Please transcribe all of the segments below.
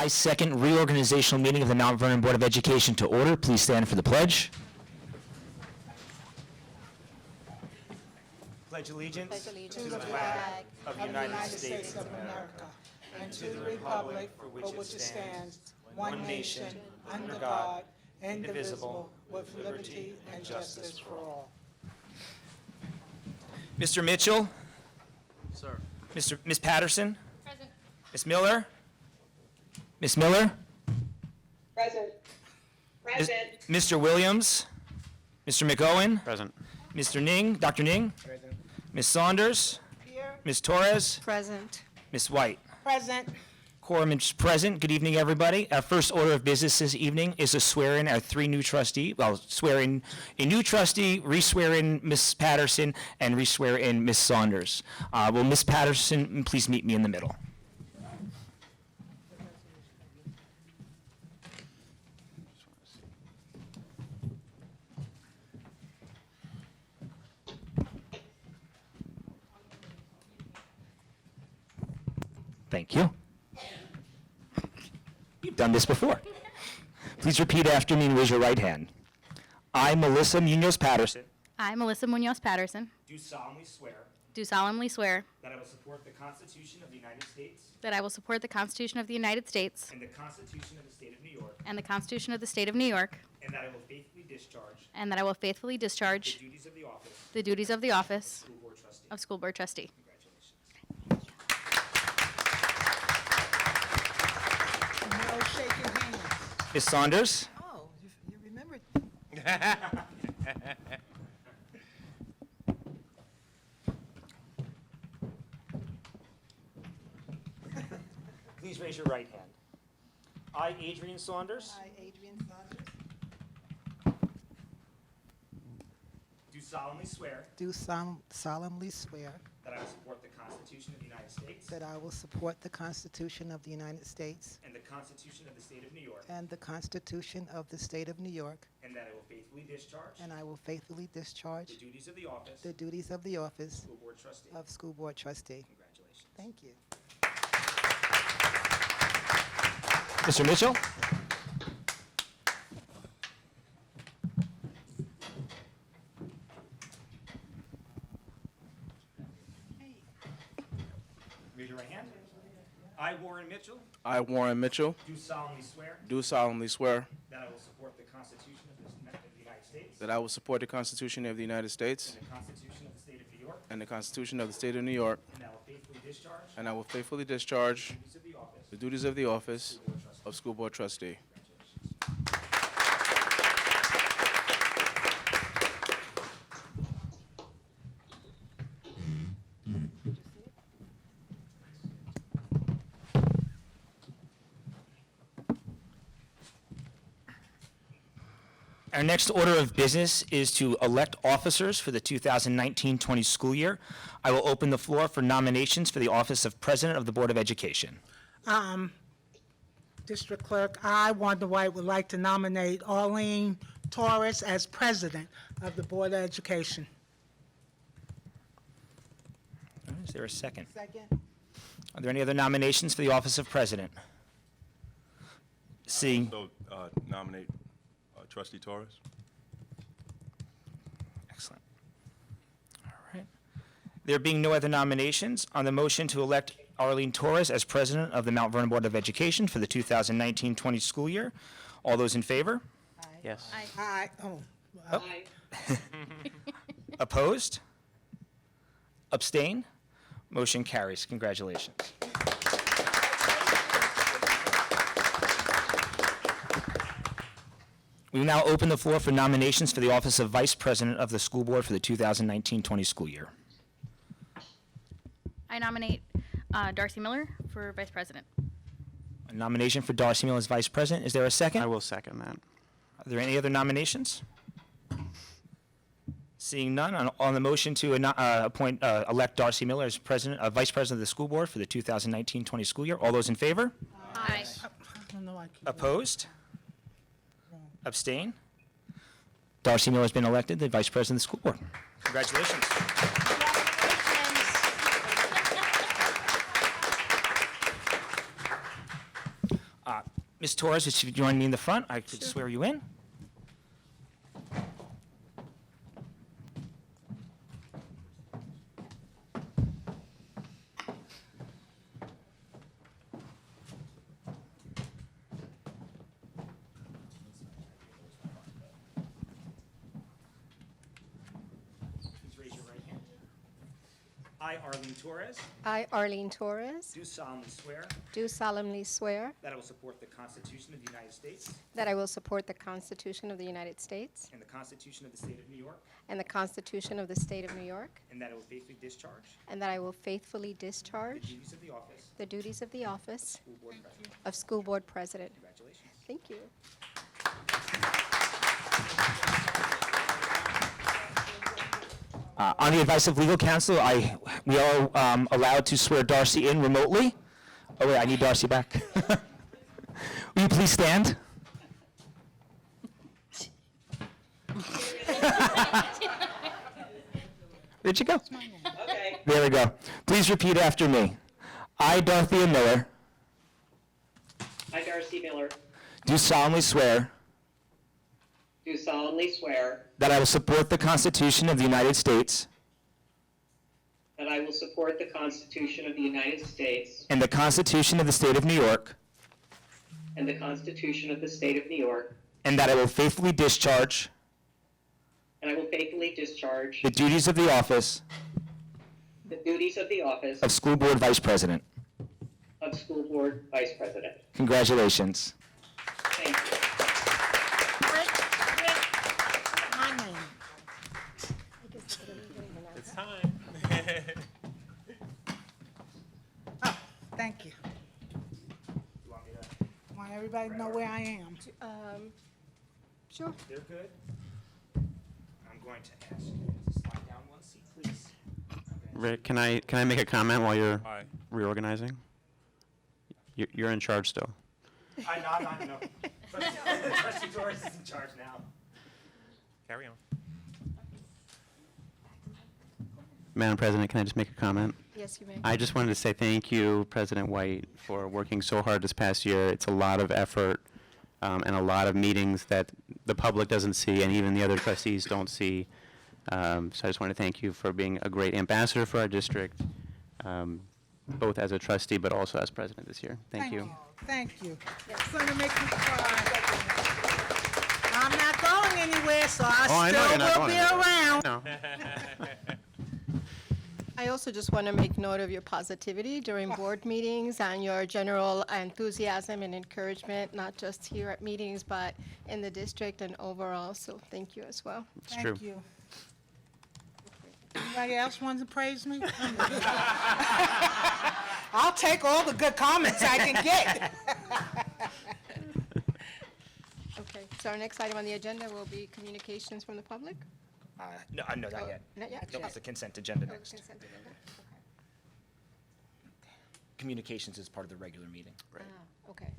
July 2nd reorganizational meeting of the Mount Vernon Board of Education to order. Please stand for the pledge. Pledge allegiance to the flag of the United States of America and to the republic for which it stands, one nation, under God, indivisible, with liberty and justice for all. Mr. Mitchell? Sir. Ms. Patterson? Present. Ms. Miller? Ms. Miller? Present. Present. Mr. Williams? Mr. McOwen? Present. Mr. Ning? Dr. Ning? Present. Ms. Saunders? Here. Ms. Torres? Present. Ms. White? Present. Quorum is present. Good evening, everybody. Our first order of business this evening is to swear in our three new trustees. Well, swear in a new trustee, re-swear in Ms. Patterson, and re-swear in Ms. Saunders. Will Ms. Patterson please meet me in the middle? Thank you. You've done this before. Please repeat after me and raise your right hand. I, Melissa Munoz Patterson, I, Melissa Munoz Patterson, do solemnly swear do solemnly swear that I will support the Constitution of the United States that I will support the Constitution of the United States and the Constitution of the State of New York, and the Constitution of the State of New York, and that I will faithfully discharge and that I will faithfully the discharge duties of the office the duties of the office of School Board Trustee. of School Board Trustee. Congratulations. No shaking hands. Ms. Saunders? Oh, you remembered. Please raise your right hand. I, Adrian Saunders, I, Adrian Saunders, do solemnly swear do solemnly swear that I will support the Constitution of the United States that I will support the Constitution of the United States and the Constitution of the State of New York, and the Constitution of the State of New York, and that I will faithfully discharge and I will faithfully discharge the duties of the office the duties of the office School Board Trustee. of School Board Trustee. Congratulations. Thank you. Mr. Mitchell? Raise your right hand. I, Warren Mitchell, I, Warren Mitchell, do solemnly swear do solemnly swear that I will support the Constitution of the United States that I will support the Constitution of the United States and the Constitution of the State of New York, and the Constitution of the State of New York, and I will faithfully discharge and I will faithfully discharge the duties of the office the duties of the office School Board Trustee. of School Board Trustee. Congratulations. Our next order of business is to elect officers for the 2019-20 school year. I will open the floor for nominations for the office of President of the Board of Education. District Clerk, I, Wanda White, would like to nominate Arlene Torres as President of the Board of Education. Is there a second? Second. Are there any other nominations for the office of President? Seeing, So nominate Trustee Torres. excellent. All right. There being no other nominations, on the motion to elect Arlene Torres as President of the Mount Vernon Board of Education for the 2019-20 school year, all those in favor? Yes. Aye. Oh, Aye. Opposed? Abstain? Motion carries. Congratulations. We will now open the floor for nominations for the office of Vice President of the School Board for the 2019-20 school year. I nominate Darcy Miller for Vice President. A nomination for Darcy Miller as Vice President. Is there a second? I will second that. Are there any other nominations? Seeing none, on the motion to elect Darcy Miller as Vice President of the School Board for the 2019-20 school year, all those in favor? Aye. I don't know, I keep. Opposed? Abstain? Darcy Miller has been elected the Vice President of the School Board. Congratulations. Ms. Torres, if you join me in the front, I could swear you in. Please raise your right hand. I, Arlene Torres, I, Arlene Torres, do solemnly swear do solemnly swear that I will support the Constitution of the United States that I will support the Constitution of the United States and the Constitution of the State of New York, and the Constitution of the State of New York, and that I will faithfully discharge and that I will faithfully the discharge duties of the office the duties of the office of School Board President. of School Board President. Congratulations. Thank you. On the advice of legal counsel, we are allowed to swear Darcy in remotely. Oh wait, I need Darcy back. Will you please stand? Where'd you go? Okay. There we go. Please repeat after me. I, Dorothea Miller, I, Darcy Miller, do solemnly swear do solemnly swear that I will support the Constitution of the United States that I will support the Constitution of the United States and the Constitution of the State of New York, and the Constitution of the State of New York, and that I will faithfully discharge and I will faithfully discharge the duties of the office the duties of the office of School Board Vice President. of School Board Vice President. Congratulations. Thank you. My name. It's time. Oh, thank you. Want everybody to know where I am. Sure. They're good. I'm going to ask you to slide down one seat, please. Rick, can I make a comment while you're Aye. reorganizing? You're in charge still. I know. Trustee Torres is in charge now. Carry on. Madam President, can I just make a comment? Yes, you may. I just wanted to say thank you, President White, for working so hard this past year. It's a lot of effort and a lot of meetings that the public doesn't see and even the other trustees don't see. So I just want to thank you for being a great ambassador for our district, both as a trustee but also as president this year. Thank you. Thank you. It's going to make me cry. I'm not going anywhere, so I still will be around. No. I also just want to make note of your positivity during board meetings and your general enthusiasm and encouragement, not just here at meetings, but in the district and overall. So thank you as well. It's true. Thank you. Anybody else wants to praise me? I'll take all the good comments I can get. Okay, so our next item on the agenda will be communications from the public? No, not yet. Not yet? No, it's the consent agenda Oh, next. consent agenda? Okay. Communications is part of the regular meeting. Right. Okay.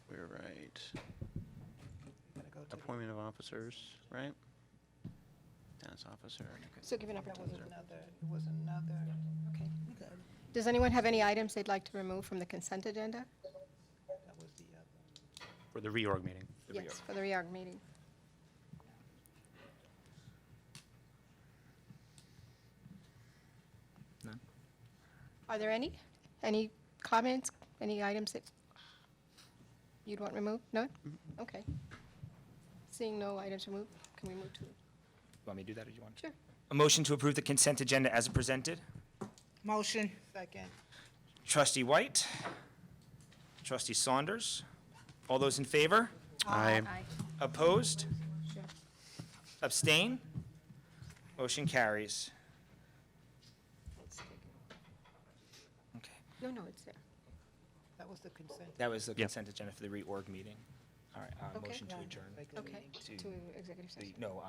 We're right. Appointment of officers, right? Tennis officer. So give an opportunity. It was another. Okay. Does anyone have any items they'd like to remove from the consent agenda? That was the other. For the reorg meeting. Yes, for the reorg meeting. None. Are there any? Any comments, any items that you'd want removed? None? Okay. Seeing no items removed, can we move to? Want me to do that or do you want? Sure. A motion to approve the consent agenda as presented. Motion. Second. Trustee White. Trustee Saunders. All those in favor? Aye. Opposed? Sure. Abstain? Motion carries. Okay. No, it's there. That was the consent. That was the Yep. consent agenda for the reorg meeting. All right, Okay. motion to adjourn. Okay, To- to executive session, No,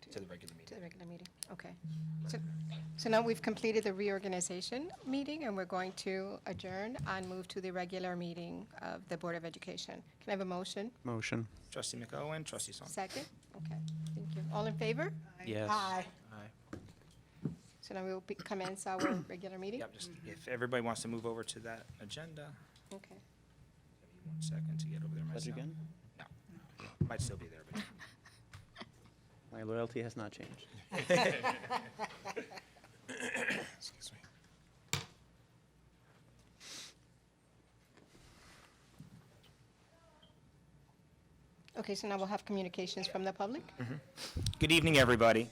to the regular to meeting. the regular meeting, okay. So now we've completed the reorganization meeting, and we're going to adjourn and move to the regular meeting of the Board of Education. Can I have a motion? Motion. Trustee McOwen, trustee Saunders. Second? Okay, thank you. All in favor? Yes. Aye. So now we will commence our regular meeting? Yep, just if everybody wants to move over to that agenda. Okay. 1 second to get over there myself. again? No, might still be there, but. My loyalty has not changed. Excuse me. Okay, so now we'll have communications from the public. Good evening, everybody.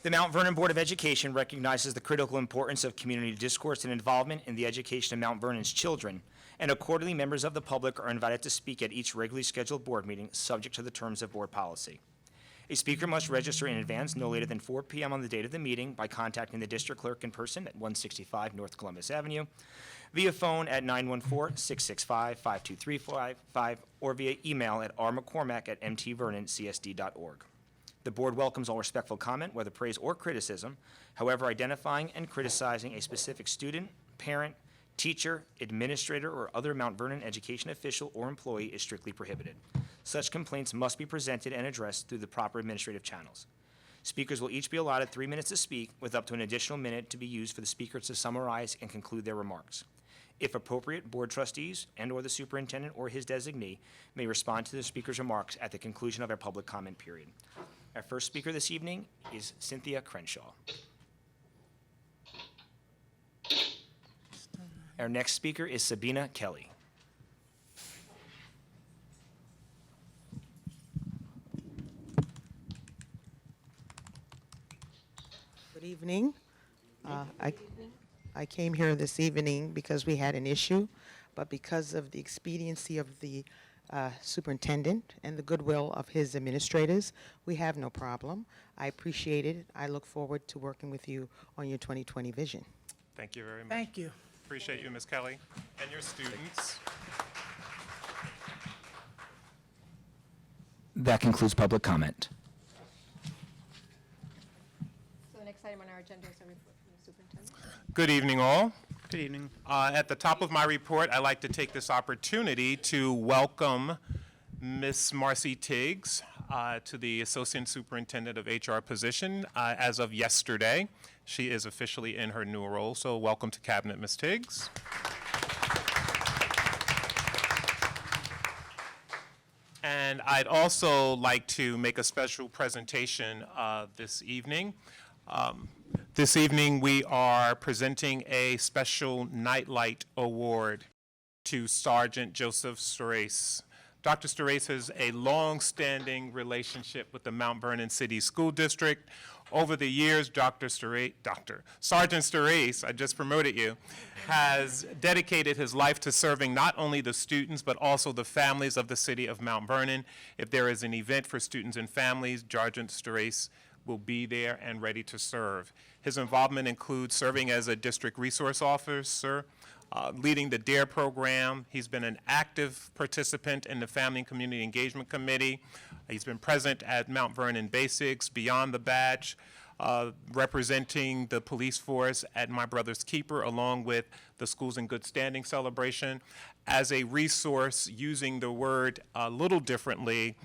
The Mount Vernon Board of Education recognizes the critical importance of community discourse and involvement in the education of Mount Vernon's children, and accordingly, members of the public are invited to speak at each regularly scheduled board meeting, subject to the terms of board policy. A speaker must register in advance no later than 4 p.m. on the date of the meeting by contacting the district clerk in person at 165 North Columbus Avenue, via phone at 914-665-5235, or via email at rmccormack@mtvernoncsd.org. The board welcomes all respectful comment, whether praise or criticism. However, identifying and criticizing a specific student, parent, teacher, administrator, or other Mount Vernon education official or employee is strictly prohibited. Such complaints must be presented and addressed through the proper administrative channels. Speakers will each be allotted 3 minutes to speak, with up to an additional minute to be used for the speaker to summarize and conclude their remarks. If appropriate, board trustees and/or the superintendent or his designee may respond to the speaker's remarks at the conclusion of our public comment period. Our first speaker this evening is Cynthia Crenshaw. Our next speaker is Sabina Kelly. Good evening. I came here this evening because we had an issue, but because of the expediency of the superintendent and the goodwill of his administrators, we have no problem. I appreciate it. I look forward to working with you on your 2020 vision. Thank you very much. Thank you. Appreciate you, Ms. Kelly, and your students. That concludes public comment. So the next item on our agenda is a report from the superintendent. Good evening, all. Good evening. At the top of my report, I'd like to take this opportunity to welcome Miss Marcy Tiggs to the Associate Superintendent of HR position as of yesterday. She is officially in her new role, so welcome to Cabinet, Ms. Tiggs. And I'd also like to make a special presentation this evening. This evening, we are presenting a special Nightlight Award to Sergeant Joseph Starace. Dr. Starace has a long-standing relationship with the Mount Vernon City School District. Over the years, Sergeant Starace, I just promoted you, has dedicated his life to serving not only the students, but also the families of the city of Mount Vernon. If there is an event for students and families, Sergeant Starace will be there and ready to serve. His involvement includes serving as a district resource officer, leading the DARE program. He's been an active participant in the Family and Community Engagement Committee. He's been present at Mount Vernon Basics, Beyond the Badge, representing the police force at My Brother's Keeper, along with the Schools in Good Standing celebration. As a resource, using the word a little differently,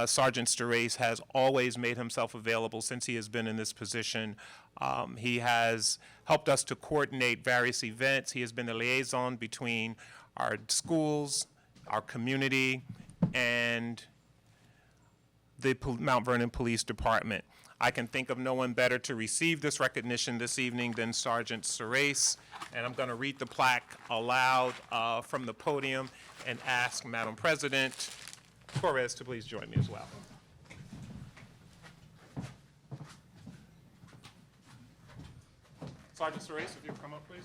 Sergeant Starace has always made himself available since he has been in this position. He has helped us to coordinate various events. He has been the liaison between our schools, our community, and the Mount Vernon Police Department. I can think of no one better to receive this recognition this evening than Sergeant Starace, and I'm going to read the plaque aloud from the podium and ask Madam President Torres to please join me as well. Sergeant Starace, if you come up, please.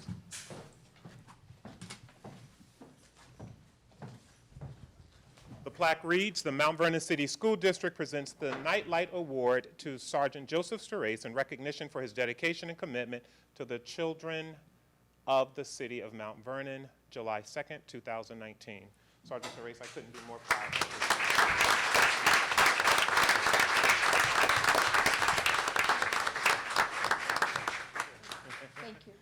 The plaque reads, the Mount Vernon City School District presents the Nightlight Award to Sergeant Joseph Starace in recognition for his dedication and commitment to the children of the city of Mount Vernon, July 2nd, 2019. Sergeant Starace, I couldn't be more proud of you. Thank you.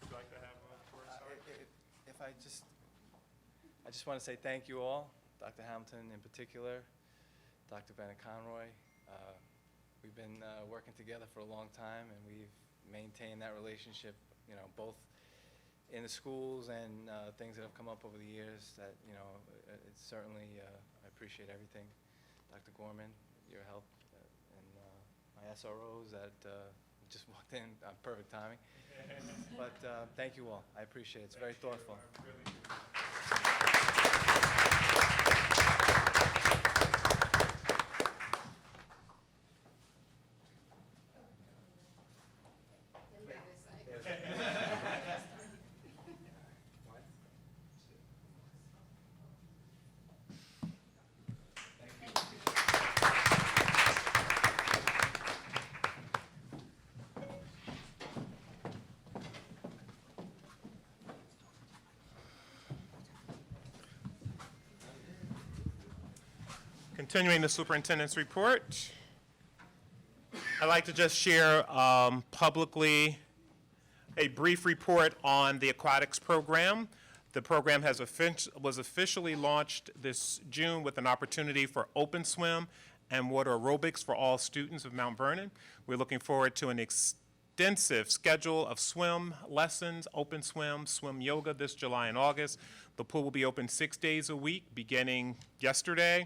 Would you like to have a word, Sergeant? If I just want to say thank you all, Dr. Hamilton in particular, Dr. Bennett Conroy. We've been working together for a long time, and we've maintained that relationship, both in the schools and things that have come up over the years that, you know, it's certainly, I appreciate everything. Dr. Gorman, your help, and my SROs that just walked in on perfect timing. But thank you all. I appreciate it. It's very thoughtful. Continuing the superintendent's report, I'd like to just share publicly a brief report on the aquatics program. The program was officially launched this June with an opportunity for open swim and water aerobics for all students of Mount Vernon. We're looking forward to an extensive schedule of swim lessons, open swim, swim yoga this July and August. The pool will be open 6 days a week, beginning yesterday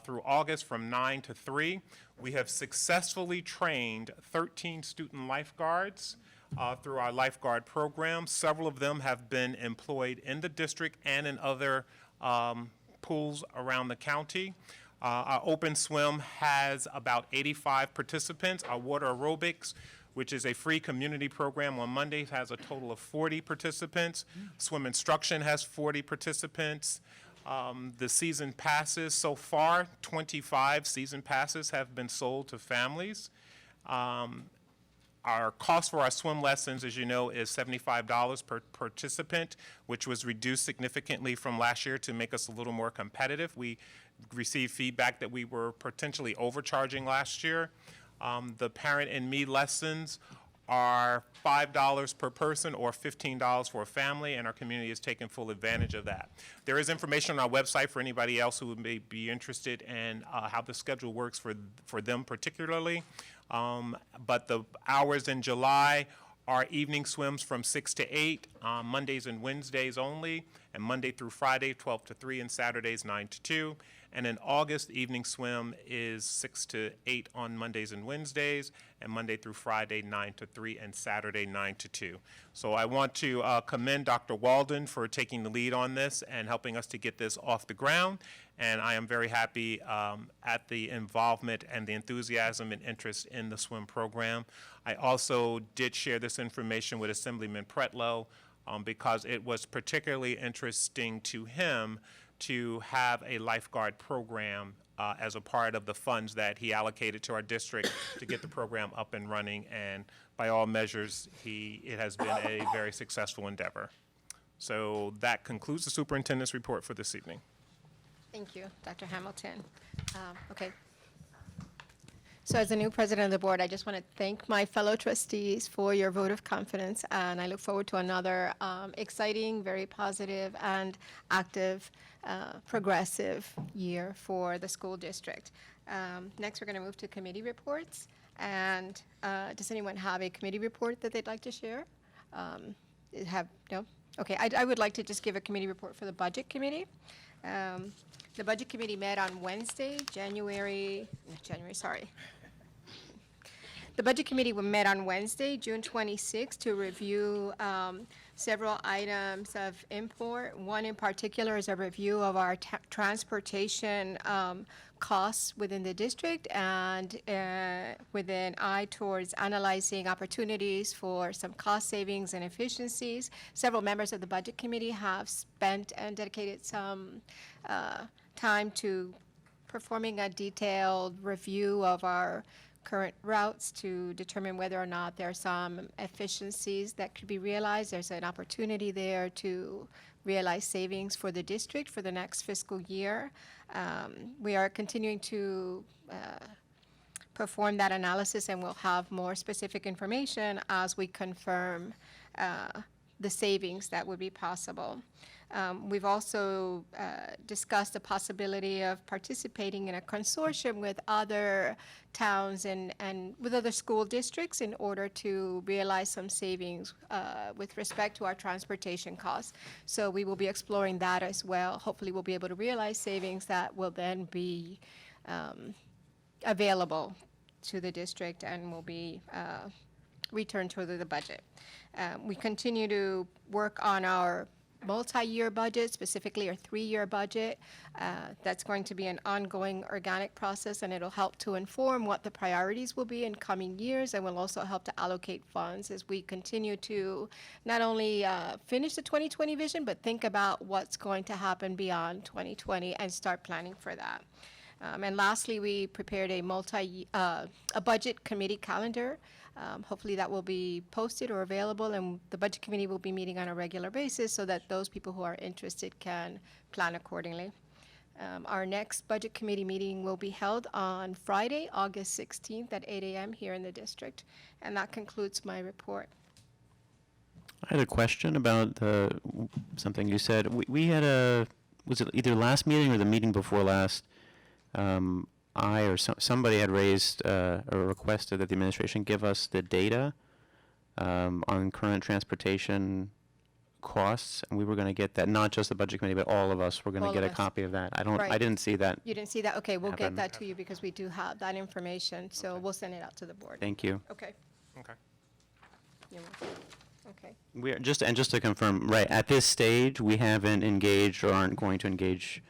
through August from 9 to 3. We have successfully trained 13 student lifeguards through our lifeguard program. Several of them have been employed in the district and in other pools around the county. Our open swim has about 85 participants. Our water aerobics, which is a free community program on Mondays, has a total of 40 participants. Swim instruction has 40 participants. The season passes, so far, 25 season passes have been sold to families. Our cost for our swim lessons, as you know, is $75 per participant, which was reduced significantly from last year to make us a little more competitive. We received feedback that we were potentially overcharging last year. The parent and me lessons are $5 per person or $15 for a family, and our community has taken full advantage of that. There is information on our website for anybody else who may be interested in how the schedule works for them particularly. But the hours in July are evening swims from 6 to 8, Mondays and Wednesdays only, and Monday through Friday, 12 to 3, and Saturdays, 9 to 2. And in August, evening swim is 6 to 8 on Mondays and Wednesdays, and Monday through Friday, 9 to 3, and Saturday, 9 to 2. So I want to commend Dr. Walden for taking the lead on this and helping us to get this off the ground. And I am very happy at the involvement and the enthusiasm and interest in the swim program. I also did share this information with Assemblyman Pretlow because it was particularly interesting to him to have a lifeguard program as a part of the funds that he allocated to our district to get the program up and running. And by all measures, it has been a very successful endeavor. So that concludes the superintendent's report for this evening. Thank you, Dr. Hamilton. Okay. So as the new president of the board, I just want to thank my fellow trustees for your vote of confidence, and I look forward to another exciting, very positive, and active, progressive year for the school district. Next, we're going to move to committee reports. And does anyone have a committee report that they'd like to share? No? Okay, I would like to just give a committee report for the Budget Committee. The Budget Committee met on Wednesday, The Budget Committee met on Wednesday, June 26, to review several items of import. One in particular is a review of our transportation costs within the district and with an eye towards analyzing opportunities for some cost savings and efficiencies. Several members of the Budget Committee have spent and dedicated some time to performing a detailed review of our current routes to determine whether or not there are some efficiencies that could be realized. There's an opportunity there to realize savings for the district for the next fiscal year. We are continuing to perform that analysis, and we'll have more specific information as we confirm the savings that would be possible. We've also discussed the possibility of participating in a consortium with other towns and with other school districts in order to realize some savings with respect to our transportation costs. So we will be exploring that as well. Hopefully, we'll be able to realize savings that will then be available to the district and will be returned to the budget. We continue to work on our multi-year budget, specifically our 3-year budget. That's going to be an ongoing organic process, and it'll help to inform what the priorities will be in coming years, and will also help to allocate funds as we continue to not only finish the 2020 vision, but think about what's going to happen beyond 2020 and start planning for that. And lastly, we prepared a budget committee calendar. Hopefully that will be posted or available, and the budget committee will be meeting on a regular basis so that those people who are interested can plan accordingly. Our next budget committee meeting will be held on Friday, August 16th at 8 a.m. here in the district. And that concludes my report. I had a question about something you said. We had was it either last meeting or the meeting before last? Somebody had raised or requested that the administration give us the data on current transportation costs, and we were going to get that, not just the budget committee, but all of us were going to All get of a us. copy of that. I Right. didn't see that. You didn't see that? Okay, we'll get Happen. that to you because we do have that information, so we'll send it out to the board. Thank you. Okay. Okay. You're welcome. Okay. We are just to confirm, right, at this stage, we haven't engaged or aren't going to engage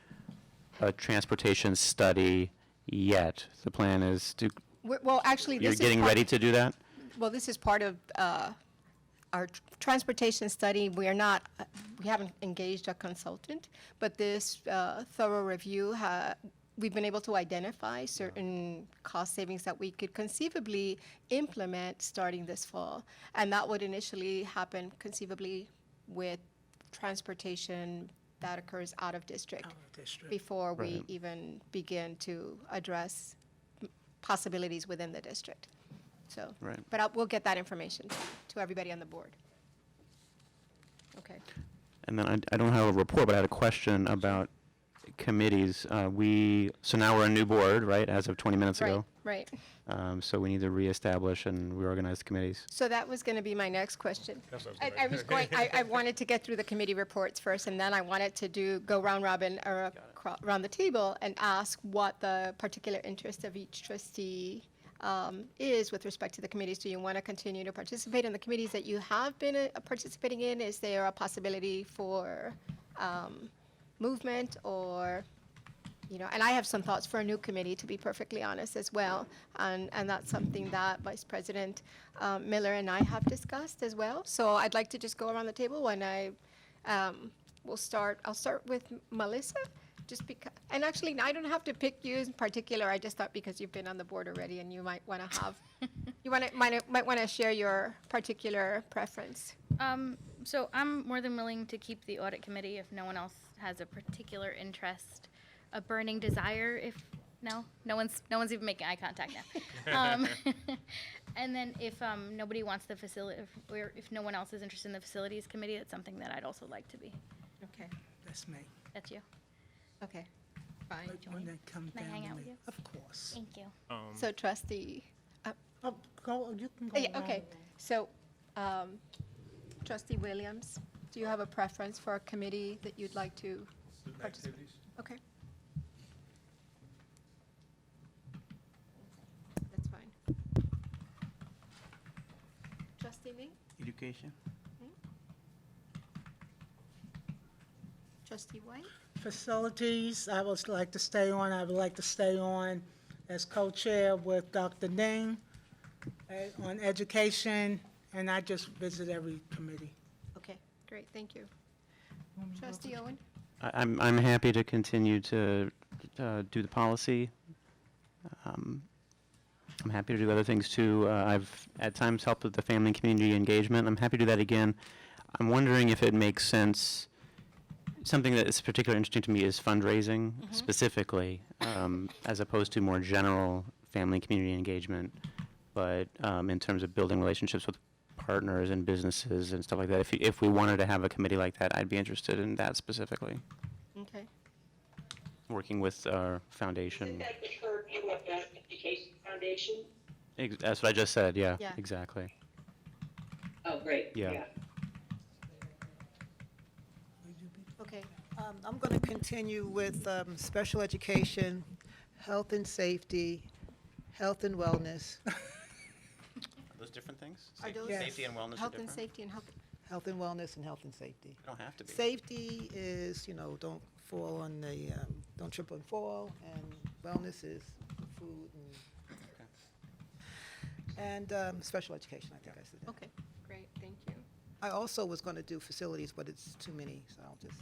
a transportation study yet. The plan is to, Well, actually, this you're is getting part- ready to do that? Well, this is part of our transportation study. We haven't engaged a consultant, but this thorough review, we've been able to identify certain cost savings that we could conceivably implement starting this fall. And that would initially happen conceivably with transportation that occurs out of district before we Right. even begin to address possibilities within the district. So, Right. but we'll get that information to everybody on the board. Okay. And then I don't have a report, but I had a question about committees. So now we're a new board, right, as of 20 minutes ago? Right. So we need to reestablish and reorganize the committees. So that was going to be my next question. That's what I was going, I wanted to get through the committee reports first, and then I wanted to go round robin or around the table and ask what the particular interest of each trustee is with respect to the committees. Do you want to continue to participate in the committees that you have been participating in? Is there a possibility for movement or, and I have some thoughts for a new committee, to be perfectly honest, as well. And that's something that Vice President Miller and I have discussed as well. So I'd like to just go around the table and I'll start with Melissa, just because, and actually, I don't have to pick you in particular. I just thought because you've been on the board already and you might want to have, might want to share your particular preference. So I'm more than willing to keep the audit committee if no one else has a particular interest, a burning desire. No one's even making eye contact now. And then if nobody wants the facility, if no one else is interested in the facilities committee, that's something that I'd also like to be. Okay, That's me. That's you. okay, fine. When they come Can I down hang to out me. with you? Of course. Thank you. So trustee, Oh, you can go. yeah, okay, so trustee Williams, do you have a preference for a committee that you'd like to participate? Okay. That's fine. Trustee Lee? Education. Trustee White? Facilities, I would like to stay on. I would like to stay on as co-chair with Dr. Ning on education, and I just visit every committee. Okay, great, thank you. Trustee Owen? I'm happy to continue to do the policy. I'm happy to do other things too. I've at times helped with the family and community engagement. I'm happy to do that again. I'm wondering if it makes sense. Something that is particularly interesting to me is fundraising specifically, as opposed to more general family and community engagement. But in terms of building relationships with partners and businesses and stuff like that. If we wanted to have a committee like that, I'd be interested in that specifically, Okay. working with our Isn't foundation. that the purview of the Education Foundation? That's what I just said, yeah, Yeah. exactly. Oh, great. Yeah. Okay. I'm going to continue with special education, health and safety, health and wellness, Are those different things? Are those Yes. Safety and wellness are health and different? safety and health? health and wellness, and health and safety. They don't have to be. Safety is, don't fall on the, don't trip and fall, and wellness is food and special education, I think I said that. Okay, great, thank you. I also was going to do facilities, but it's too many, so I'll just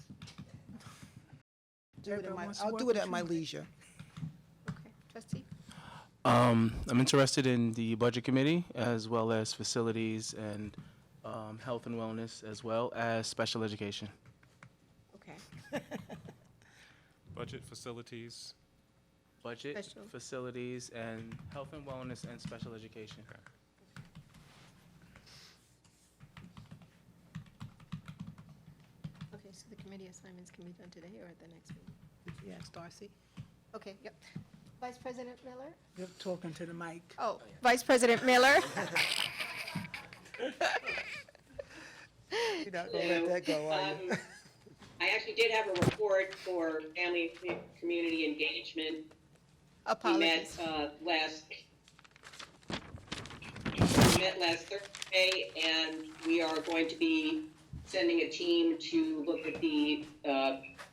do it at I'll do it at my leisure. Okay, trustee? I'm interested in the budget committee as well as facilities and health and wellness as well as special education. Okay. Budget, facilities. Budget, Special. facilities, and health and wellness and special education. Okay, so the committee assignments can be done today or at the next meeting? Yes, Darcy? Okay, yep. Vice President Miller? You're talking to the mic. Oh, Vice President Miller? You're not going to let that go, are you? I actually did have a report for family and community engagement. We met Apologies. last Thursday, and we are going to be sending a team to look at the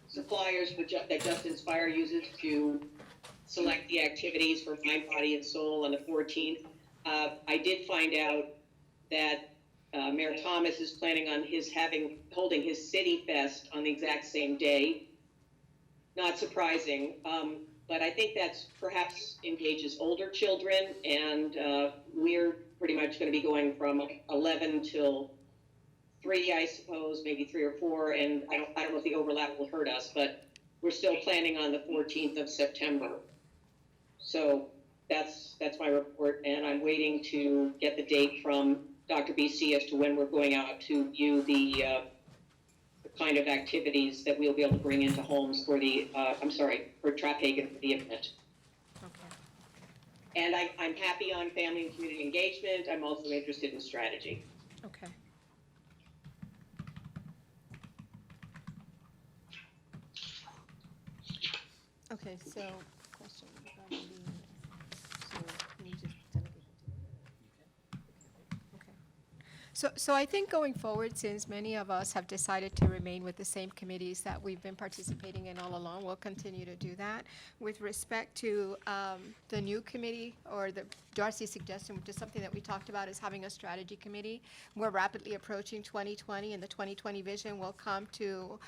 suppliers that Just Inspire uses to select the activities for Mind, Body, and Soul on the 14th. I did find out that Mayor Thomas is planning on holding his City Fest on the exact same day. Not surprising, but I think that's perhaps engages older children, and we're pretty much going to be going from 11 till 3, I suppose, maybe 3 or 4, and I don't know if the overlap will hurt us, but we're still planning on the 14th of September. So that's my report, and I'm waiting to get the date from Dr. BC as to when we're going out to view the kind of activities that we'll be able to bring into homes for for Traphagen for the event. Okay, And I'm happy on family and community engagement. I'm also interested in strategy. okay. Okay, so, question regarding so can you just delegate it to Okay. So I think going forward, since many of us have decided to remain with the same committees that we've been participating in all along, we'll continue to do that. With respect to the new committee, or the Darcy's suggestion, which is something that we talked about, is having a strategy committee. We're rapidly approaching 2020, and the 2020 vision will come to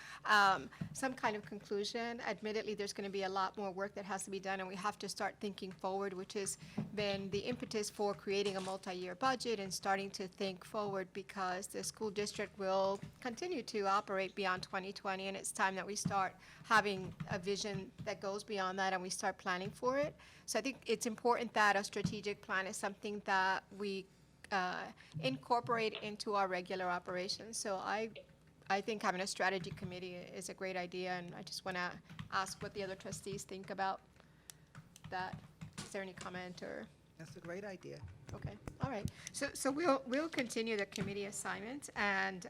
some kind of conclusion. Admittedly, there's going to be a lot more work that has to be done, and we have to start thinking forward, which has been the impetus for creating a multi-year budget and starting to think forward, because the school district will continue to operate beyond 2020, and it's time that we start having a vision that goes beyond that and we start planning for it. So I think it's important that a strategic plan is something that we incorporate into our regular operations. So I think having a strategy committee is a great idea, and I just want to ask what the other trustees think about that. Is there any comment or? That's a great idea. Okay, all right. So we'll continue the committee assignments, and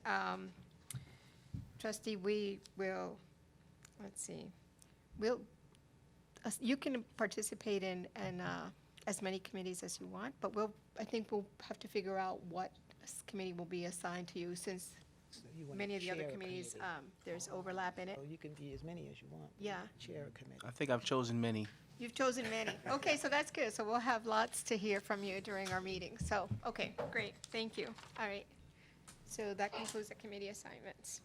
trustee, we will, let's see, you can participate in as many committees as you want, but I think we'll have to figure out what committee will be assigned to you, since So you wanna many of the other chair a committees, committee. there's overlap in it. So you can be as many as you want. Yeah. Chair a committee. I think I've chosen many. You've chosen many. Okay, so that's good. So we'll have lots to hear from you during our meeting. So, okay, great. Thank you. All right. So that concludes the committee assignments.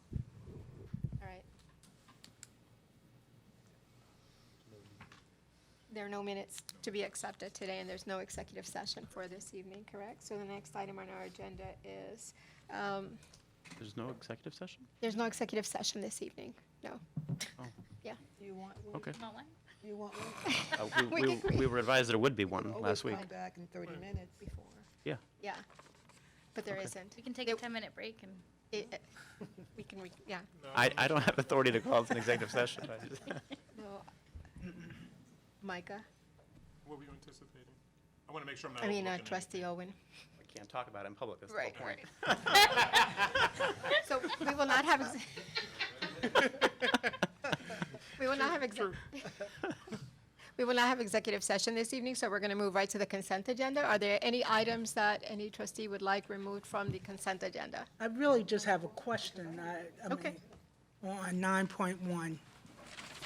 All right. There are no minutes to be accepted today, and there's no executive session for this evening, correct? So the next item on our agenda is, There's no executive session? there's no executive session this evening. No. Oh. Yeah. You want one? Okay. Want one? You want one? We can- We were advised there would be one Always last week. come back in 30 minutes. Before. Yeah. Yeah. but there isn't. We can take a 10-minute break and. We can, yeah. I don't have authority to call it an executive session. I just- No. Micah, What were you anticipating? I want to make sure I'm not I mean, overlooking Trustee Owen. I can't talk about it in public, that's the Right, whole point. So we will not have, we will not have, we will not have executive session this evening, so we're going to move right to the consent agenda. Are there any items that any trustee would like removed from the consent agenda? I really just have a question. I Okay. mean, on 9.1,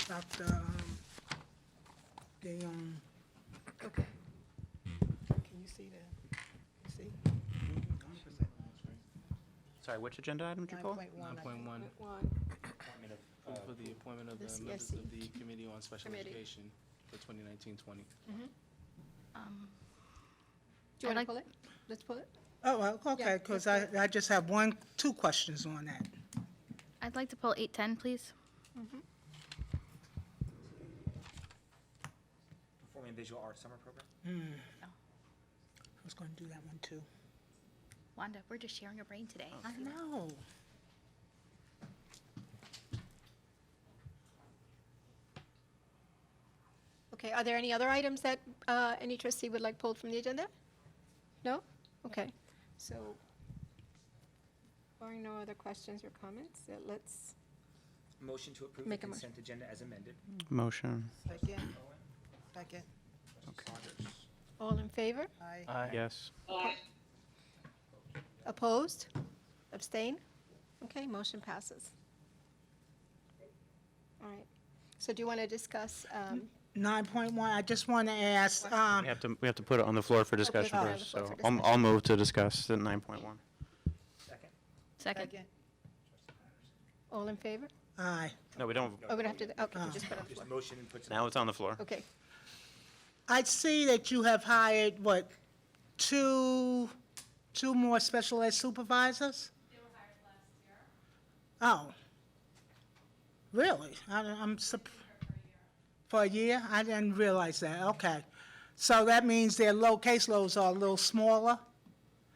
Dr., Okay. Can you see that? You see? Sorry, which agenda item did you call? 9.1, One. for the appointment of The the members CSE. of the Committee on Special Committee. Education for 2019-20. Do you I'd want to like- pull it? Let's pull it. oh, well, okay, because I just have two questions on that. I'd like to pull 810, please. Performing Visual Arts Summer Program? I was going to do that one, too. Wanda, we're just sharing your brain today. I know. Okay, are there any other items that any trustee would like pulled from the agenda? No? Okay, so, barring no other questions or comments, let's, Motion to approve the Make a motion. consent agenda as amended. Motion, Second. Second. all in favor? Aye. Aye. yes. Opposed? Abstain? Okay, motion passes. All right, so do you want to discuss, 9.1, I just want to ask, We have to put it on the floor for discussion on the first, floor so for I'll move to discuss the 9.1. Second? Second. all in favor? aye. No, we don't, Oh, we don't have to, okay, just put it on the floor. Just motion and puts it. now it's on the floor. Okay, I see that you have hired, what, two more special ed supervisors? They were hired last year. Oh. Really? For a year? I didn't realize that, okay. So that means their low caseloads are a little smaller?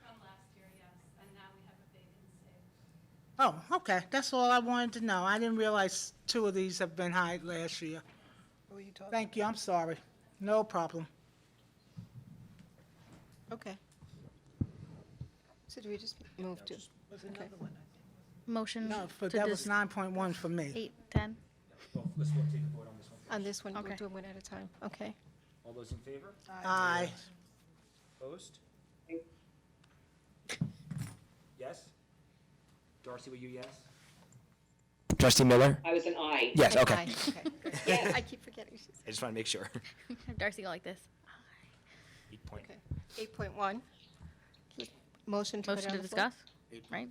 From last year, yes, and now we have a vacancy. Oh, okay, that's all I wanted to know. I didn't realize two of these have been hired last year. Who are you talking? Thank you, I'm sorry. No problem. okay. So do we just move to, Was okay. another one. Motion No, to that was dis- 9.1 for me. 810. Let's take a vote on this one. On this one, we'll Okay. do one at a time, okay. All those in favor? Aye. Opposed? Yes? Darcy, were you yes? Trustee Miller? I was an aye. Yes, okay. Aye, okay. Yes. I keep forgetting. I just want to make sure. Have Darcy go like this. 8 point. Okay, 8.1. Motion to put it Motion on to the floor. discuss, right?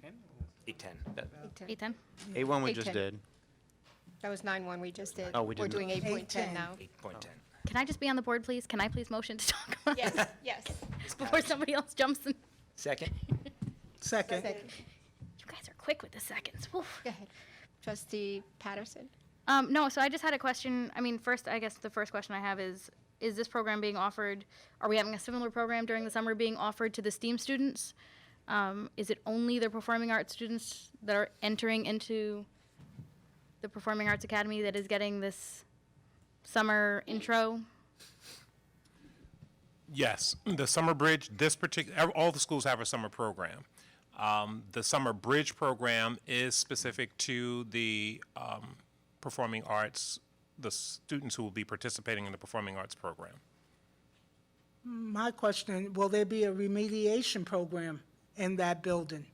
810. 810. 8.1 we just 8:10. did. That was 9.1 we just did. Oh, we We're didn't. doing 8.10 8:10. now. 8.10. Can I just be on the board, please? Can I please motion to talk about Yes, this yes. before somebody else jumps in? Second? Second. Second. You guys are quick with the seconds. Woof. Go ahead. Trustee Patterson? No, so I just had a question. I mean, first, I guess the first question I have is this program being offered, are we having a similar program during the summer being offered to the STEAM students? Is it only the performing arts students that are entering into the Performing Arts Academy that is getting this summer intro? Yes, the summer bridge, this particular, all the schools have a summer program. The summer bridge program is specific to the performing arts, the students who will be participating in the performing arts program. My question, will there be a remediation program in that building?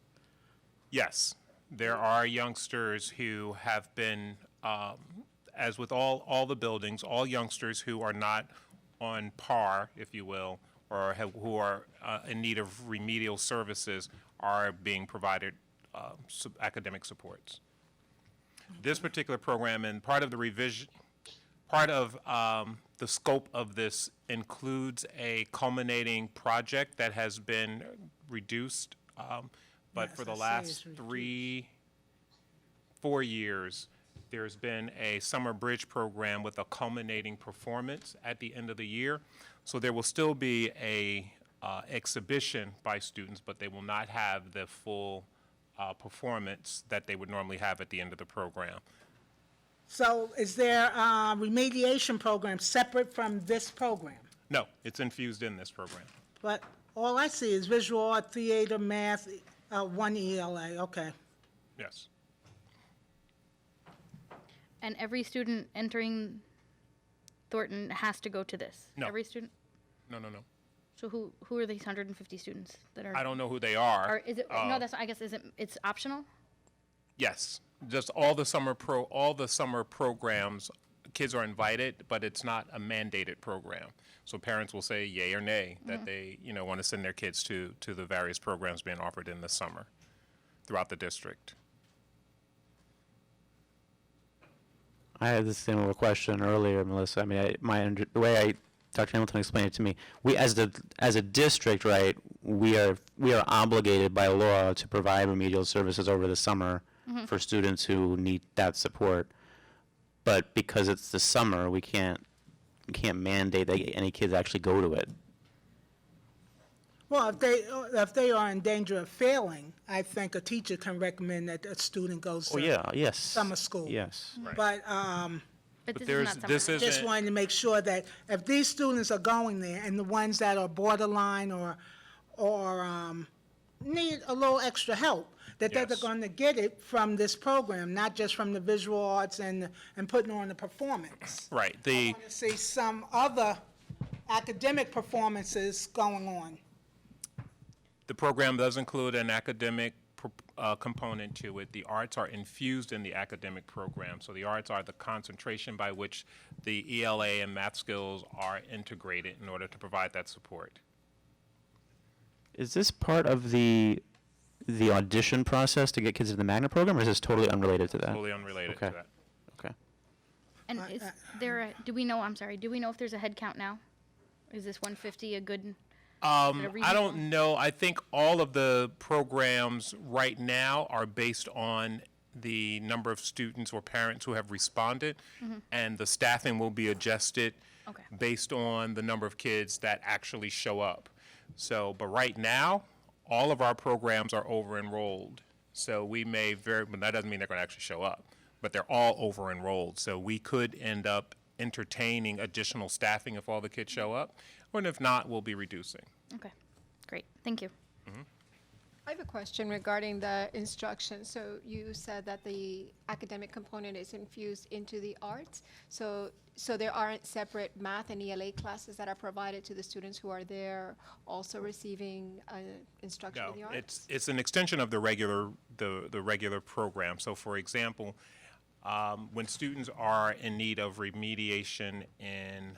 Yes, there are youngsters who have been, as with all the buildings, all youngsters who are not on par, if you will, or who are in need of remedial services are being provided academic supports. This particular program, and part of the revision, part of the scope of this includes a culminating project that has been reduced, but for the Yes, I see last it's 4 years, there's been a summer bridge program with a culminating performance at the end of the year. So there will still be a exhibition by students, but they will not have the full performance that they would normally have at the end of the program. So is there a remediation program separate from this program? No, it's infused in this program. But all I see is visual art, theater, math, one ELA, okay. Yes. And every student entering Thornton has to go to this? No. Every student? No. So who are these 150 students that are? I don't know who they are. Or is it, no, that's, I guess, it's optional? Yes, just all the summer programs, kids are invited, but it's not a mandated program. So parents will say yay or nay that they, want to send their kids to the various programs being offered in the summer throughout the district. I had the similar question earlier, Melissa. I mean, the way Dr. Hamilton explained it to me, we as a district, right, we are obligated by law to provide remedial services over the summer for students who need that support. But because it's the summer, we can't mandate that any kids actually go to it. Well, if they are in danger of failing, I think a teacher can recommend that a student goes Oh to yeah, yes. summer school. Yes. Right. But But this there's- is not this summer. is- just Isn't- wanted to make sure that if these students are going there and the ones that are borderline or need a little extra help, that they're Yes. going to get it from this program, not just from the visual arts and putting on the performance. Right, I want to see some other academic performances going on. the program does include an academic component to it. The arts are infused in the academic program. So the arts are the concentration by which the ELA and math skills are integrated in order to provide that support. Is this part of the audition process to get kids into the Magna program, or is this totally unrelated to that? Totally unrelated to Okay. that. Okay. And is there a, do we know if there's a head count now? Is this 150 a good? I reasonable- don't know. I think all of the programs right now are based on the number of students or parents who have responded, and the staffing will be adjusted Okay. based on the number of kids that actually show up. So, but right now, all of our programs are over-enrolled. So we may but that doesn't mean they're going to actually show up, but they're all over-enrolled. So we could end up entertaining additional staffing if all the kids show up, or if not, we'll be reducing. Okay, great, thank you. I have a question regarding the instruction. So you said that the academic component is infused into the arts. So there aren't separate math and ELA classes that are provided to the students who are there also receiving instruction No, in the arts? it's an extension of the regular program. So for example, when students are in need of remediation in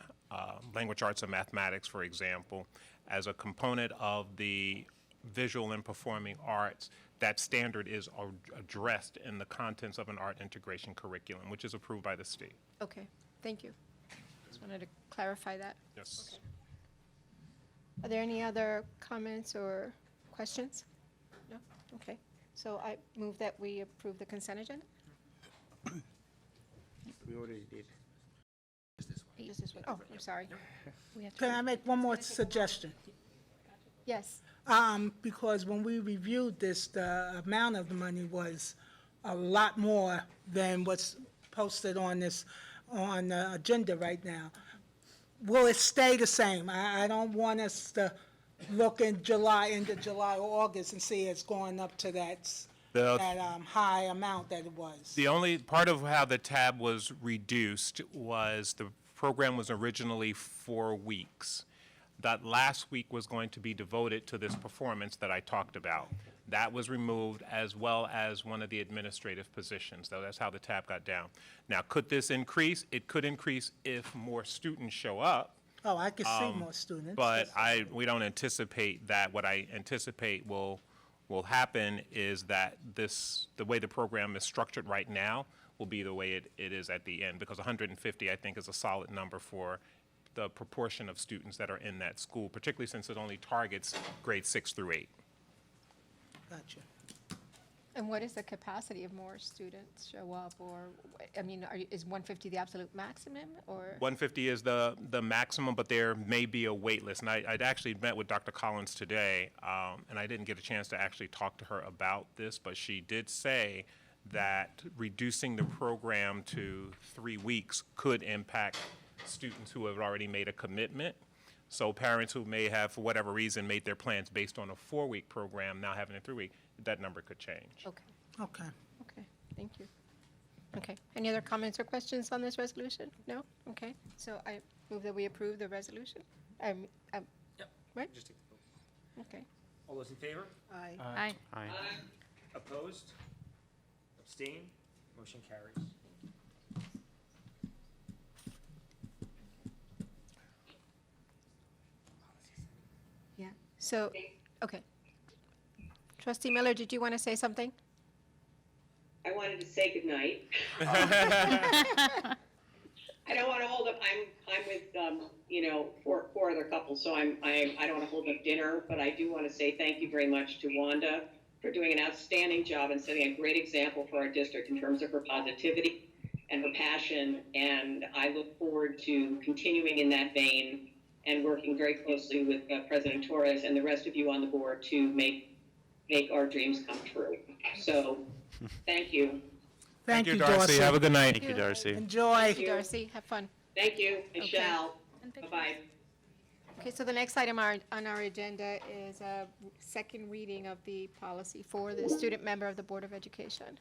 language arts and mathematics, for example, as a component of the visual and performing arts, that standard is addressed in the contents of an art integration curriculum, which is approved by the state. Okay, thank you. Just wanted to clarify that. Yes. Are there any other comments or questions? No? Okay. So I move that we approve the consent agenda? We already did. Just this one. Oh, I'm sorry. We have to- Can I make one more suggestion? Yes. Because when we reviewed this, the amount of the money was a lot more than what's posted on the agenda right now. Will it stay the same? I don't want us to look in into July or August and see it's going up to that high amount that it was. The only part of how the tab was reduced was the program was originally 4 weeks. That last week was going to be devoted to this performance that I talked about. That was removed, as well as one of the administrative positions, though that's how the tab got down. Now, could this increase? It could increase if more students show up, Oh, I could see more students. but we don't anticipate that. What I anticipate will happen is that the way the program is structured right now will be the way it is at the end, because 150, I think, is a solid number for the proportion of students that are in that school, particularly since it only targets grades 6 through 8. Gotcha. And what is the capacity if more students show up, or, I mean, is 150 the absolute maximum, or? 150 is the maximum, but there may be a wait list. And I'd actually met with Dr. Collins today, and I didn't get a chance to actually talk to her about this, but she did say that reducing the program to 3 weeks could impact students who have already made a commitment. So parents who may have, for whatever reason, made their plans based on a 4-week program, now having a 3-week, that number could change. Okay, Okay. okay, thank you. Okay, any other comments or questions on this resolution? No? Okay, so I move that we approve the resolution. Right? Just take the vote. Okay. All those in favor? Aye. Aye. Aye. Opposed? Abstain? Motion carries. Yeah, so, okay. Trustee Miller, did you want to say something? I wanted to say goodnight. I don't want to hold up, I'm with, four other couples, so I don't want to hold up dinner, but I do want to say thank you very much to Wanda for doing an outstanding job and setting a great example for our district in terms of her positivity and her passion, and I look forward to continuing in that vein and working very closely with President Torres and the rest of you on the board to make our dreams come true. So, thank you. Thank you, Darcy. Dorsey. Have a good night. Thank you, Darcy. Enjoy. Thank you, Darcy, have fun. Thank you, and Okay. shall. And pictures. Bye-bye. Okay, so the next item on our agenda is a second reading of the policy for the student member of the Board of Education.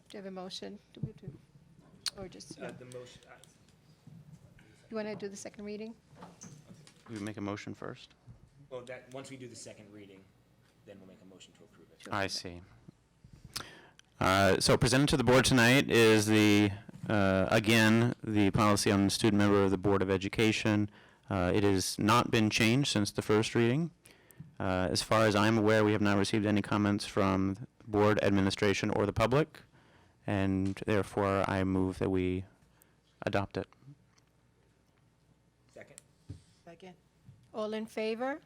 Do you have a motion? Or just, The motion, you want to do the second reading? We make a motion first? well, once we do the second reading, then we'll make a motion to approve it. I see. So presented to the board tonight is again, the policy on student member of the Board of Education. It has not been changed since the first reading. As far as I'm aware, we have not received any comments from board administration or the public, and therefore I move that we adopt it. Second? Second. All in favor?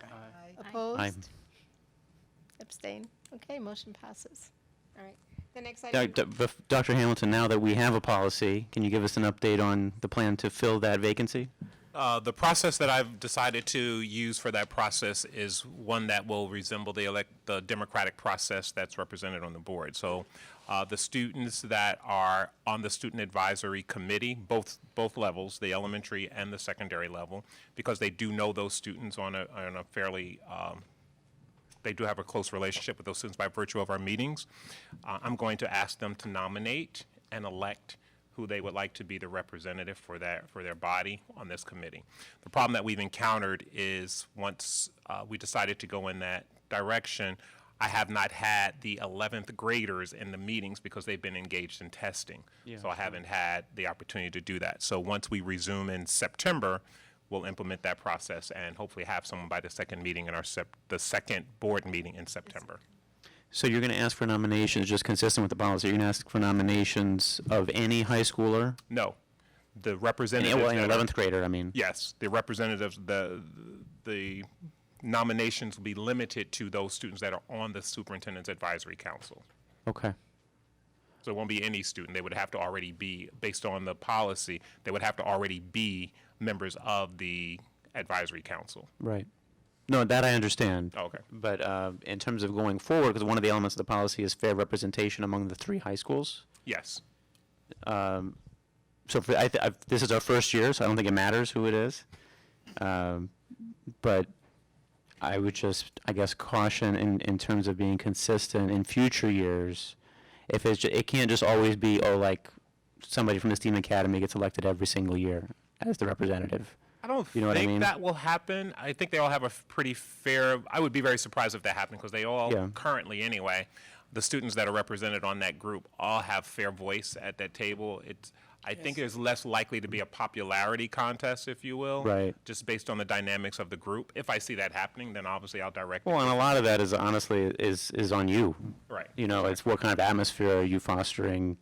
Aye. Opposed? Aye. Abstain? Okay, motion passes. All right. The next item. Dr. Hamilton, now that we have a policy, can you give us an update on the plan to fill that vacancy? The process that I've decided to use for that process is one that will resemble the democratic process that's represented on the board. So the students that are on the student advisory committee, both levels, the elementary and the secondary level, because they do know those students on a fairly, they do have a close relationship with those students by virtue of our meetings. I'm going to ask them to nominate and elect who they would like to be the representative for their body on this committee. The problem that we've encountered is once we decided to go in that direction, I have not had the 11th graders in the meetings because they've been engaged in testing. Yeah, so I haven't had the opportunity to do that. So once we resume in September, we'll implement that process and hopefully have someone by the second meeting in the second board meeting in September. So you're going to ask for nominations, just consistent with the policy, you're going to ask for nominations of any high schooler? No, the Any, representatives. well, any that are- 11th grader, I mean. Yes, the representatives, the nominations will be limited to those students that are on the superintendent's advisory council. Okay. So it won't be any student. They would have to already be, based on the policy, they would have to already be members of the advisory council. Right. No, that I understand. Okay. But in terms of going forward, because one of the elements of the policy is fair representation among the 3 high schools. Yes. So this is our first year, so I don't think it matters who it is. But I would just, I guess, caution in terms of being consistent in future years. If it can't just always be, like somebody from the STEAM Academy gets elected every single year as the representative. I don't You know what I think mean? that will happen. I think they all have a pretty fair, I would be very surprised if that happened because they all Yeah. currently anyway, the students that are represented on that group all have fair voice at that table. I think there's less likely to be a popularity contest, if you will. Right. Just based on the dynamics of the group. If I see that happening, then obviously I'll direct Well, it. and a lot of that is honestly is on you. Right. You know, it's what kind of atmosphere are you fostering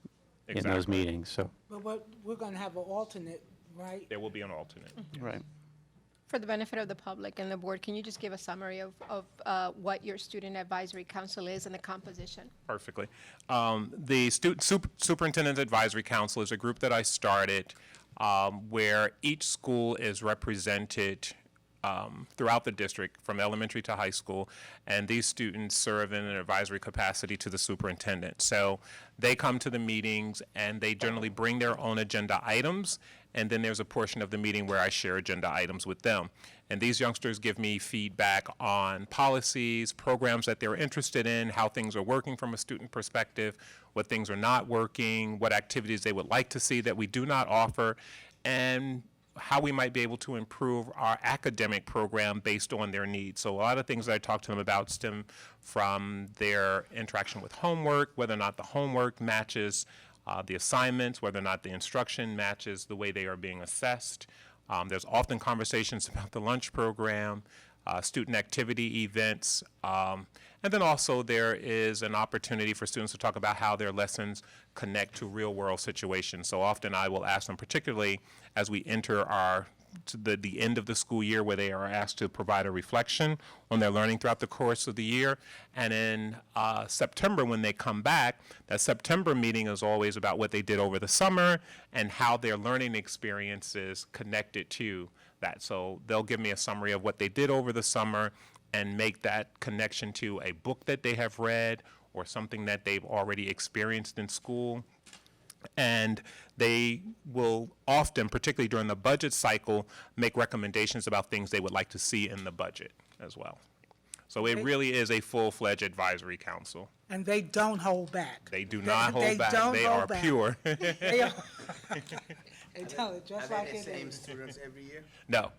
in those Exactly. meetings, so. But we're going to have an alternate, right? There will be an alternate. Right. For the benefit of the public and the board, can you just give a summary of what your Student Advisory Council is and the composition? Perfectly. The Superintendent Advisory Council is a group that I started where each school is represented throughout the district, from elementary to high school, and these students serve in an advisory capacity to the superintendent. So they come to the meetings, and they generally bring their own agenda items, and then there's a portion of the meeting where I share agenda items with them. And these youngsters give me feedback on policies, programs that they're interested in, how things are working from a student perspective, what things are not working, what activities they would like to see that we do not offer, and how we might be able to improve our academic program based on their needs. So a lot of things that I talk to them about stem from their interaction with homework, whether or not the homework matches the assignments, whether or not the instruction matches the way they are being assessed. There's often conversations about the lunch program, student activity events, and then also there is an opportunity for students to talk about how their lessons connect to real-world situations. So often I will ask them, particularly as we enter to the end of the school year, where they are asked to provide a reflection on their learning throughout the course of the year. And in September, when they come back, that September meeting is always about what they did over the summer and how their learning experiences connected to that. So they'll give me a summary of what they did over the summer and make that connection to a book that they have read or something that they've already experienced in school. And they will often, particularly during the budget cycle, make recommendations about things they would like to see in the budget as well. So it really is a full-fledged advisory council. And they don't hold back. They do not hold back. don't They hold are back. pure. They are- They tell it just like it is. students every year? No,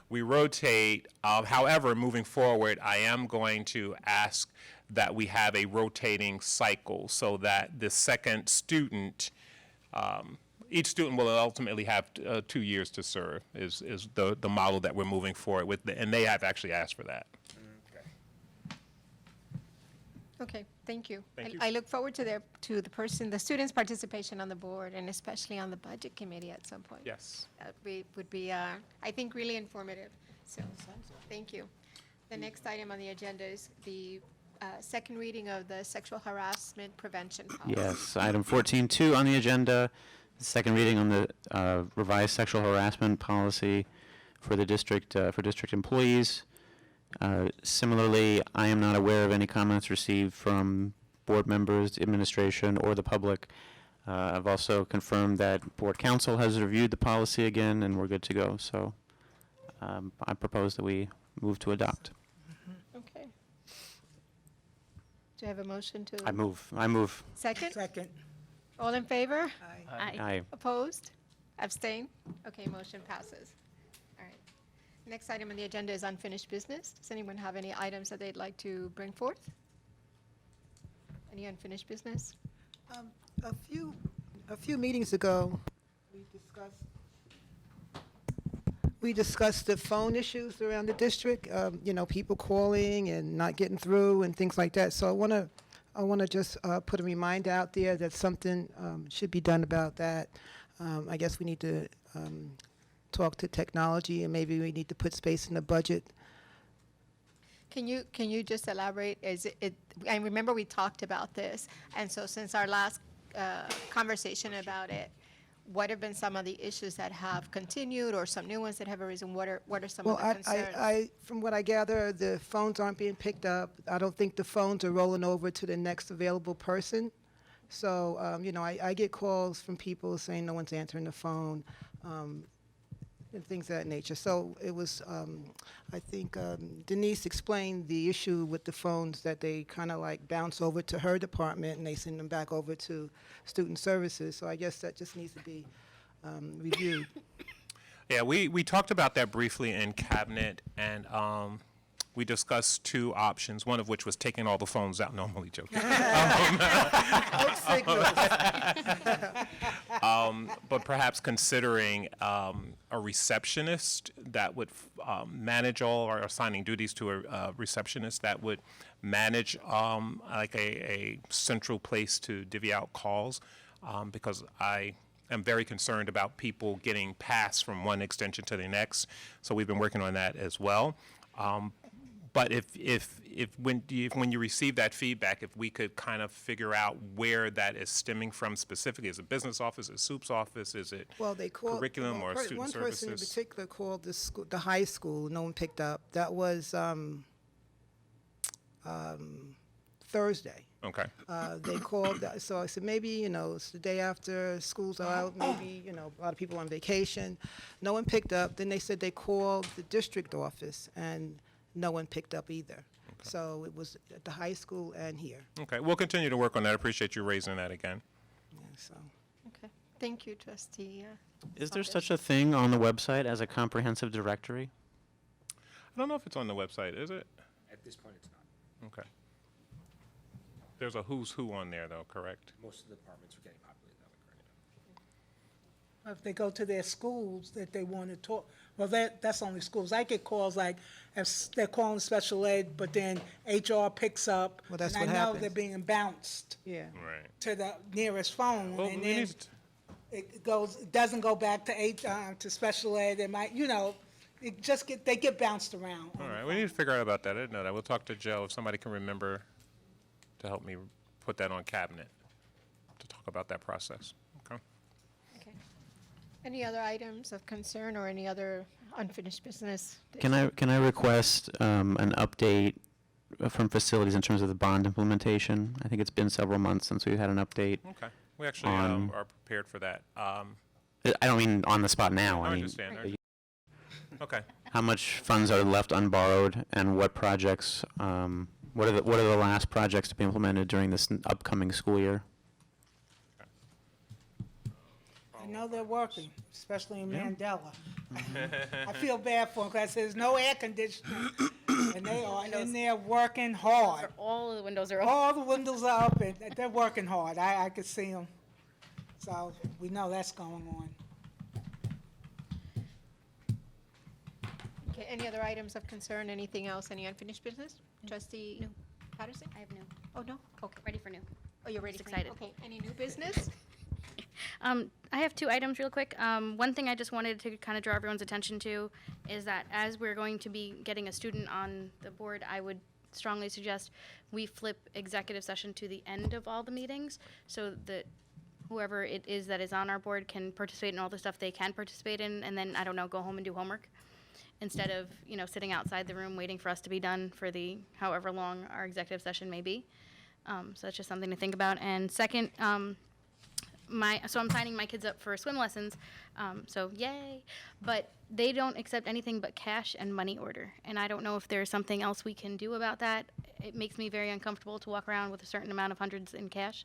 we rotate. However, moving forward, I am going to ask that we have a rotating cycle so that the second student, each student will ultimately have 2 years to serve is the model that we're moving forward with, and they have actually asked for that. Okay, thank you. Thank you. I look forward to the students' participation on the board and especially on the budget committee at some point. Yes. That would be, I think, really informative. So, thank you. The next item on the agenda is the second reading of the sexual harassment prevention policy. Yes, item 14.2 on the agenda, the second reading on the revised sexual harassment policy for the district, for district employees. Similarly, I am not aware of any comments received from board members, administration, or the public. I've also confirmed that board council has reviewed the policy again, and we're good to go. So I propose that we move to adopt. Okay. Do you have a motion to? I move. Second? Second. All in favor? Aye. Aye. Opposed? Abstain? Okay, motion passes. All right. Next item on the agenda is unfinished business. Does anyone have any items that they'd like to bring forth? Any unfinished business? A few meetings ago, we discussed the phone issues around the district, people calling and not getting through and things like that. So I want to just put a reminder out there that something should be done about that. I guess we need to talk to technology, and maybe we need to put space in the budget. Can you just elaborate? I remember we talked about this, and so since our last conversation about it, what have been some of the issues that have continued, or some new ones that have arisen? What are some of the concerns? From what I gather, the phones aren't being picked up. I don't think the phones are rolling over to the next available person. So, I get calls from people saying no one's answering the phone, and things of that nature. So it was, I think Denise explained the issue with the phones, that they kind of like bounce over to her department and they send them back over to student services. So I guess that just needs to be reviewed. Yeah, we talked about that briefly in cabinet, and we discussed two options, one of which was taking all the phones out. No, I'm only joking. But perhaps considering a receptionist that would manage all, or assigning duties to a receptionist that would manage like a central place to divvy out calls, because I am very concerned about people getting passed from one extension to the next. So we've been working on that as well. But when you receive that feedback, if we could kind of figure out where that is stemming from specifically, is it business office, is it soup's office, is it Well, they called. curriculum or student One person in services? particular called the high school, no one picked up. That was, Thursday. Okay, They called, so I said, maybe, it's the day after schools are out, maybe, a lot of people on vacation. No one picked up. Then they said they called the district office, and no one picked up either. So it was at the high school and here. okay. We'll continue to work on that. I appreciate you raising that again. Yeah, so. Okay, thank you, trustee. Is there such a thing on the website as a comprehensive directory? I don't know if it's on the website, is it? At this point, it's not. Okay. There's a who's who on there, though, correct? Most of the departments are getting populated now, correct? If they go to their schools that they want to talk, well, that's only schools. I get calls like, if they're calling special ed, but then HR picks up. Well, that's and what I know happens. they're being bounced Yeah. Right. to the nearest phone. Well, And we then need to- it doesn't go back to special ed. It might, they get bounced around. All right, we need to figure out about that. I didn't know that. We'll talk to Joe if somebody can remember to help me put that on cabinet to talk about that process. Okay. Okay. Any other items of concern or any other unfinished business? Can I request an update from facilities in terms of the bond implementation? I think it's been several months since we had an update. Okay. We actually are prepared for that. I don't mean on the spot now. I I mean, understand. Okay. how much funds are left unborrowed, and what projects? What are the last projects to be implemented during this upcoming school year? I know they're working, especially in Mandela. I feel bad for them because there's no air conditioning, and they are in there working hard. All the windows are open. All the windows are open. They're working hard. I could see them. So we know that's going on. Okay, any other items of concern, anything else, any unfinished business? Trustee Patterson? I have new. Oh, no? Okay. Ready for new. Oh, you're ready Just for me? excited. Okay, any new business? I have two items real quick. One thing I just wanted to kind of draw everyone's attention to is that as we're going to be getting a student on the board, I would strongly suggest we flip executive session to the end of all the meetings so that whoever it is that is on our board can participate in all the stuff they can participate in, and then, I don't know, go home and do homework instead of, sitting outside the room waiting for us to be done for the however long our executive session may be. So that's just something to think about. And second, so I'm signing my kids up for swim lessons, so yay. But they don't accept anything but cash and money order. And I don't know if there's something else we can do about that. It makes me very uncomfortable to walk around with a certain amount of hundreds in cash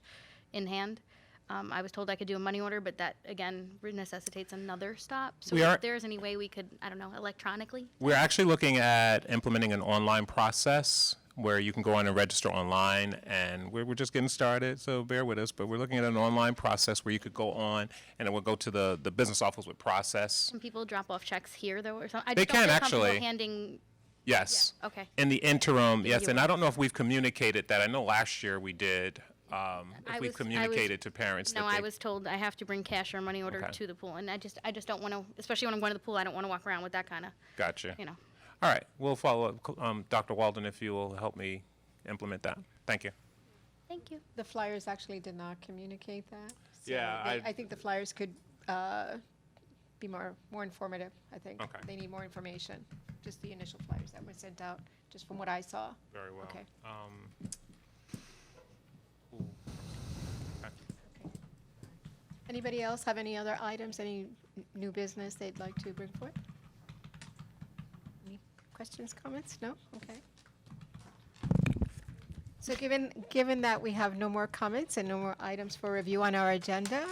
in hand. I was told I could do a money order, but that, again, necessitates another stop. So if there's any way we could, I don't know, electronically? We're actually looking at implementing an online process where you can go on and register online, and we're just getting started, so bear with us, but we're looking at an online process where you could go on, and it will go to the business office with process. Can people drop off checks here, though, or something? I They just don't can, feel comfortable actually. handing, Yes. Yeah, okay. In the interim, yes, you and will. I don't know if we've communicated that. I know last year we did, I if we've was- communicated to parents that no, they. I was told I have to bring cash or money order Okay. to the pool, and I just don't want to, especially when I'm going to the pool, I don't want to walk around with that kind of, Gotcha. you know. All right, we'll follow up. Dr. Walden, if you will help me implement that. Thank you. Thank you. The flyers actually did not communicate that. So Yeah, I think the flyers could be more informative, I think. Okay. They need more information, just the initial flyers that were sent out, just from what I saw. Very well. Okay. Ooh. Okay. Anybody else have any other items, any new business they'd like to bring forth? Any questions, comments? No? Okay. So given that we have no more comments and no more items for review on our agenda,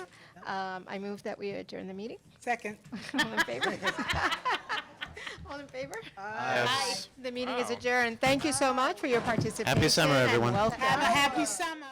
I move that we adjourn the meeting. Second. All in favor? All in favor? Yes. The meeting is adjourned. Thank you so much for your participation. Happy summer, and everyone. welcome. Have a happy summer.